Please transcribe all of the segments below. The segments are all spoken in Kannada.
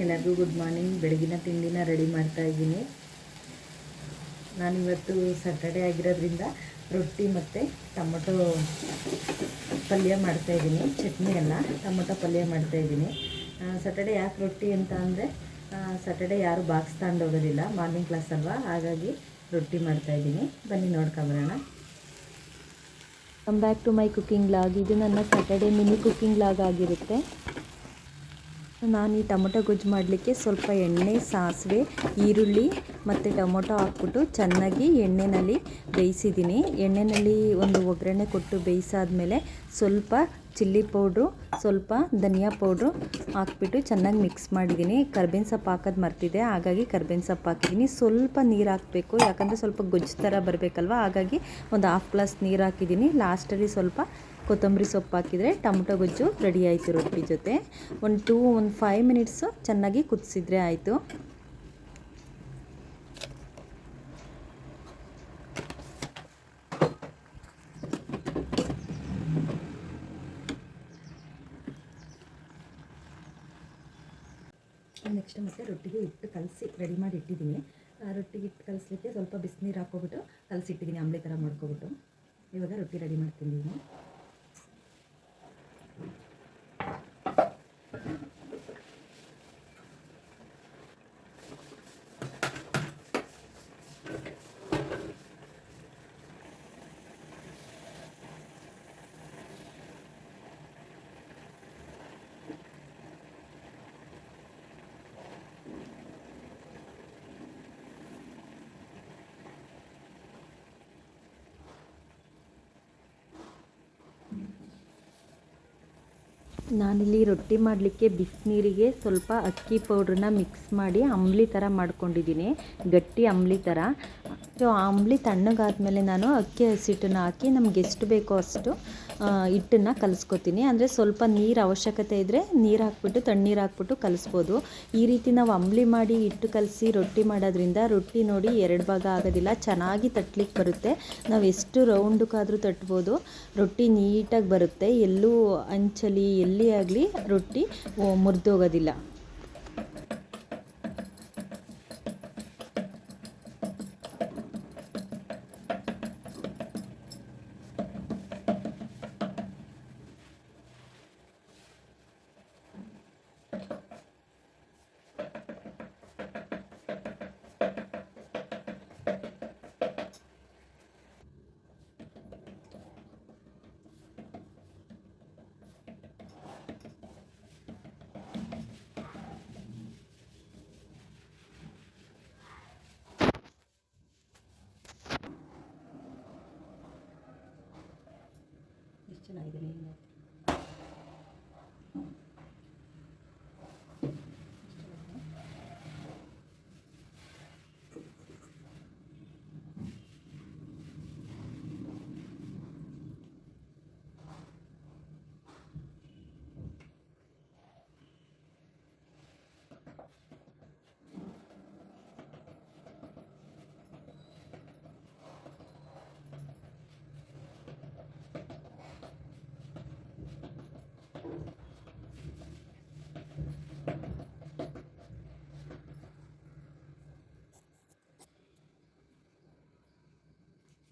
ಎಲ್ಲರಿಗೂ ಗುಡ್ ಮಾರ್ನಿಂಗ್. ಬೆಳಗಿನ ತಿಂಡಿನ ರೆಡಿ ಮಾಡ್ತಾ ಇದ್ದೀನಿ. ನಾನಿವತ್ತು ಸ್ಯಾಟರ್ಡೆ ಆಗಿರೋದ್ರಿಂದ ರೊಟ್ಟಿ ಮತ್ತು ಟೊಮೊಟೊ ಪಲ್ಯ ಮಾಡ್ತಾಯಿದ್ದೀನಿ. ಚಟ್ನಿ ಅಲ್ಲ, ಟೊಮೊಟೊ ಪಲ್ಯ ಮಾಡ್ತಾಯಿದ್ದೀನಿ. ಸ್ಯಾಟರ್ಡೆ ಯಾಕೆ ರೊಟ್ಟಿ ಅಂತ ಅಂದರೆ, ಸ್ಯಾಟರ್ಡೆ ಯಾರು ಬಾಕ್ಸ್ ತಗೊಂಡು ಹೋಗೋದಿಲ್ಲ, ಮಾರ್ನಿಂಗ್ ಕ್ಲಾಸ್ ಅಲ್ವಾ, ಹಾಗಾಗಿ ರೊಟ್ಟಿ ಮಾಡ್ತಾಯಿದ್ದೀನಿ. ಬನ್ನಿ ನೋಡ್ಕೊಂಬರೋಣ. Come back to my cooking log. ಇದು ನನ್ನ ಸ್ಯಾಟರ್ಡೆ ಮಿನಿ ಕುಕ್ಕಿಂಗ್ ಲಾಗ್ ಆಗಿರುತ್ತೆ. ನಾನು ಈ ಟೊಮೊಟೊ ಗೊಜ್ಜು ಮಾಡಲಿಕ್ಕೆ ಸ್ವಲ್ಪ ಎಣ್ಣೆ, ಸಾಸಿವೆ, ಈರುಳ್ಳಿ ಮತ್ತು ಟೊಮೊಟೊ ಹಾಕ್ಬಿಟ್ಟು ಚೆನ್ನಾಗಿ ಎಣ್ಣೆಯಲ್ಲಿ ಬೇಯಿಸಿದ್ದೀನಿ. ಎಣ್ಣೆಯಲ್ಲಿ ಒಂದು ಒಗ್ಗರಣೆ ಕೊಟ್ಟು ಬೇಯಿಸಾದ್ಮೇಲೆ ಸ್ವಲ್ಪ ಚಿಲ್ಲಿ ಪೌಡ್ರು, ಸ್ವಲ್ಪ ಧನಿಯಾ ಪೌಡ್ರು ಹಾಕ್ಬಿಟ್ಟು ಚೆನ್ನಾಗಿ ಮಿಕ್ಸ್ ಮಾಡಿದ್ದೀನಿ. ಕರ್ಬೇವಿನ ಸೊಪ್ಪು ಹಾಕೋದು ಮರ್ತಿದ್ದೆ, ಹಾಗಾಗಿ ಕರ್ಬೇವಿನ ಸೊಪ್ಪು ಹಾಕಿದ್ದೀನಿ. ಸ್ವಲ್ಪ ನೀರು ಹಾಕಬೇಕು, ಯಾಕಂದರೆ ಸ್ವಲ್ಪ ಗೊಜ್ಜು ಥರ ಬರಬೇಕಲ್ವ, ಹಾಗಾಗಿ ಒಂದು ಹಾಫ್ ಗ್ಲಾಸ್ ನೀರು ಹಾಕಿದ್ದೀನಿ. ಲಾಸ್ಟಲ್ಲಿ ಸ್ವಲ್ಪ ಕೊತ್ತಂಬರಿ ಸೊಪ್ಪು ಹಾಕಿದರೆ ಟೊಮೊಟೊ ಗೊಜ್ಜು ರೆಡಿ ಆಯಿತು. ರೊಟ್ಟಿ ಜೊತೆ ಒಂದು 5 ಮಿನಿಟ್ಸು ಚೆನ್ನಾಗಿ ಕುದಿಸಿದ್ರೆ ಆಯಿತು. ನೆಕ್ಸ್ಟ್ ಮತ್ತೆ ರೊಟ್ಟಿಗೆ ಹಿಟ್ಟು ಕಲಸಿ ರೆಡಿ ಮಾಡಿ ಇಟ್ಟಿದ್ದೀನಿ. ರೊಟ್ಟಿಗೆ ಹಿಟ್ಟು ಕಲಿಸ್ಲಿಕ್ಕೆ ಸ್ವಲ್ಪ ಬಿಸಿನೀರು ಹಾಕ್ಕೊಬಿಟ್ಟು ಕಲಸಿಟ್ಟಿದ್ದೀನಿ, ಅಂಬ್ಲಿ ಥರ ಮಾಡ್ಕೊಬಿಟ್ಟು. ಇವಾಗ ರೊಟ್ಟಿ ರೆಡಿ ಮಾಡ್ತೀನಿ. ನಾನಿಲ್ಲಿ ರೊಟ್ಟಿ ಮಾಡಲಿಕ್ಕೆ ಬಿಸಿನೀರಿಗೆ ಸ್ವಲ್ಪ ಅಕ್ಕಿ ಪೌಡ್ರನ್ನ ಮಿಕ್ಸ್ ಮಾಡಿ ಅಂಬ್ಲಿ ಥರ ಮಾಡ್ಕೊಂಡಿದ್ದೀನಿ, ಗಟ್ಟಿ ಅಂಬ್ಲಿ ಥರ. ಸೊ ಆ ಅಂಬ್ಲಿ ತಣ್ಣಗಾದ್ಮೇಲೆ ನಾನು ಅಕ್ಕಿ ಹಸಿಟ್ಟನ್ನು ಹಾಕಿ ನಮ್ಗೆ ಎಷ್ಟು ಬೇಕೋ ಅಷ್ಟು ಹಿಟ್ಟನ್ನು ಕಲಿಸ್ಕೊತೀನಿ. ಅಂದರೆ ಸ್ವಲ್ಪ ನೀರು ಅವಶ್ಯಕತೆ ಇದ್ದರೆ ನೀರು ಹಾಕ್ಬಿಟ್ಟು, ತಣ್ಣೀರು ಹಾಕ್ಬಿಟ್ಟು ಕಲಿಸ್ಬೋದು. ಈ ರೀತಿ ನಾವು ಅಂಬ್ಲಿ ಮಾಡಿ ಹಿಟ್ಟು ಕಲಸಿ ರೊಟ್ಟಿ ಮಾಡೋದ್ರಿಂದ ರೊಟ್ಟಿ ನೋಡಿ 2 ಭಾಗ ಆಗೋದಿಲ್ಲ, ಚೆನ್ನಾಗಿ ತಟ್ಟಲಿಕ್ಕೆ ಬರುತ್ತೆ. ನಾವು ಎಷ್ಟು ರೌಂಡಕ್ಕಾದರೂ ತಟ್ಬೋದು, ರೊಟ್ಟಿ ನೀಟಾಗಿ ಬರುತ್ತೆ. ಎಲ್ಲೂ ಹಂಚಲಿ ಎಲ್ಲಿ ಆಗಲಿ ರೊಟ್ಟಿ ಮುರಿದೋಗೋದಿಲ್ಲ. ಎಷ್ಟು ಚೆನ್ನಾಗಿದೆ ನೀನು.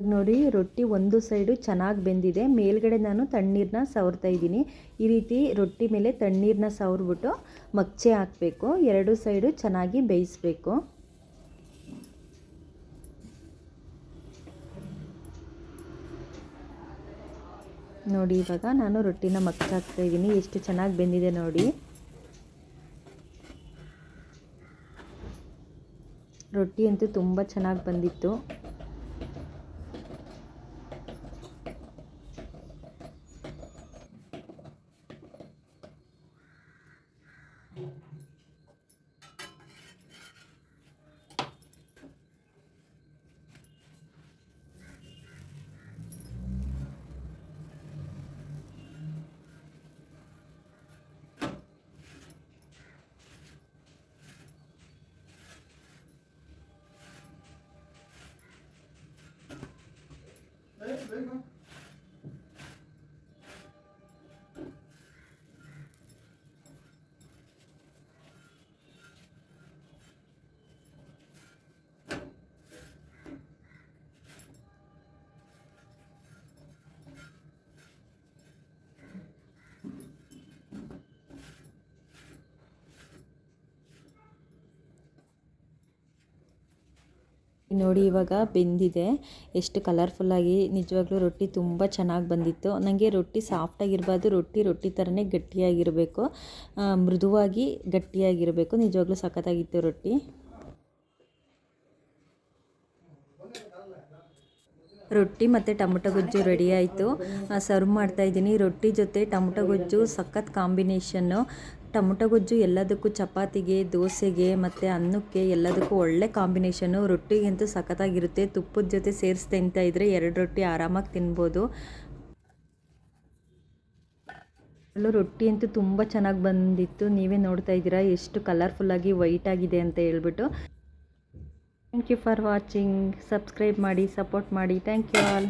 ನೋಡಿ, ರೊಟ್ಟಿ ಒಂದು ಸೈಡು ಚೆನ್ನಾಗಿ ಬೆಂದಿದೆ. ಮೇಲ್ಗಡೆ ನಾನು ತಣ್ಣೀರನ್ನ ಸವರ್ತಾ ಇದ್ದೀನಿ. ಈ ರೀತಿ ರೊಟ್ಟಿ ಮೇಲೆ ತಣ್ಣೀರನ್ನ ಸವರ್ಬಿಟ್ಟು ಮಗ್ಚೆ ಹಾಕಬೇಕು. 2 ಸೈಡು ಚೆನ್ನಾಗಿ ಬೇಯಿಸಬೇಕು. ನೋಡಿ, ಇವಾಗ ನಾನು ರೊಟ್ಟಿನ ಮಗ್ಚೆ ಹಾಕ್ತಾ ಇದ್ದೀನಿ. ಎಷ್ಟು ಚೆನ್ನಾಗಿ ಬೆಂದಿದೆ ನೋಡಿ. ರೊಟ್ಟಿ ಅಂತೂ ತುಂಬ ಚೆನ್ನಾಗಿ ಬಂದಿತ್ತು. ನೋಡಿ ಇವಾಗ ಬೆಂದಿದೆ, ಎಷ್ಟು ಕಲರ್ಫುಲ್ಲಾಗಿ. ನಿಜವಾಗ್ಲೂ ರೊಟ್ಟಿ ತುಂಬ ಚೆನ್ನಾಗಿ ಬಂದಿತ್ತು. ನನಗೆ ರೊಟ್ಟಿ ಸಾಫ್ಟಾಗಿರಬಾರ್ದು, ರೊಟ್ಟಿ ಥರನೇ ಗಟ್ಟಿಯಾಗಿರಬೇಕು, ಮೃದುವಾಗಿ ಗಟ್ಟಿಯಾಗಿರಬೇಕು. ನಿಜವಾಗ್ಲೂ ಸಖತ್ತಾಗಿತ್ತು ರೊಟ್ಟಿ. ರೊಟ್ಟಿ ಮತ್ತು ಟೊಮೊಟೊ ಗೊಜ್ಜು ರೆಡಿ ಆಯಿತು. ಸರ್ವ್ ಮಾಡ್ತಾಯಿದ್ದೀನಿ. ರೊಟ್ಟಿ ಜೊತೆ ಟೊಮೊಟೊ ಗೊಜ್ಜು ಸಖತ್ ಕಾಂಬಿನೇಷನ್ನು. ಟೊಮೊಟೊ ಗೊಜ್ಜು ಎಲ್ಲದಕ್ಕೂ, ಚಪಾತಿಗೆ, ದೋಸೆಗೆ ಮತ್ತು ಅನ್ನಕ್ಕೆ ಎಲ್ಲದಕ್ಕೂ ಒಳ್ಳೆ ಕಾಂಬಿನೇಷನ್ನು. ರೊಟ್ಟಿಗಂತೂ ಸಖತ್ತಾಗಿರುತ್ತೆ. ತುಪ್ಪದ ಜೊತೆ ಸೇರಿಸಿ ತಿಂತಾಯಿದ್ರೆ 2 ರೊಟ್ಟಿ ಆರಾಮಾಗಿ ತಿನ್ಬೋದು. ರೊಟ್ಟಿ ಅಂತೂ ತುಂಬ ಚೆನ್ನಾಗಿ ಬಂದಿತ್ತು. ನೀವೇ ನೋಡ್ತಾ ಇದ್ದೀರಾ ಎಷ್ಟು ಕಲರ್ಫುಲ್ಲಾಗಿ ವೈಟ್ ಆಗಿದೆ ಅಂತ ಹೇಳ್ಬಿಟ್ಟು. Thank you for watching. Subscribe ಮಾಡಿ, ಸಪೋರ್ಟ್ ಮಾಡಿ. Thank you all.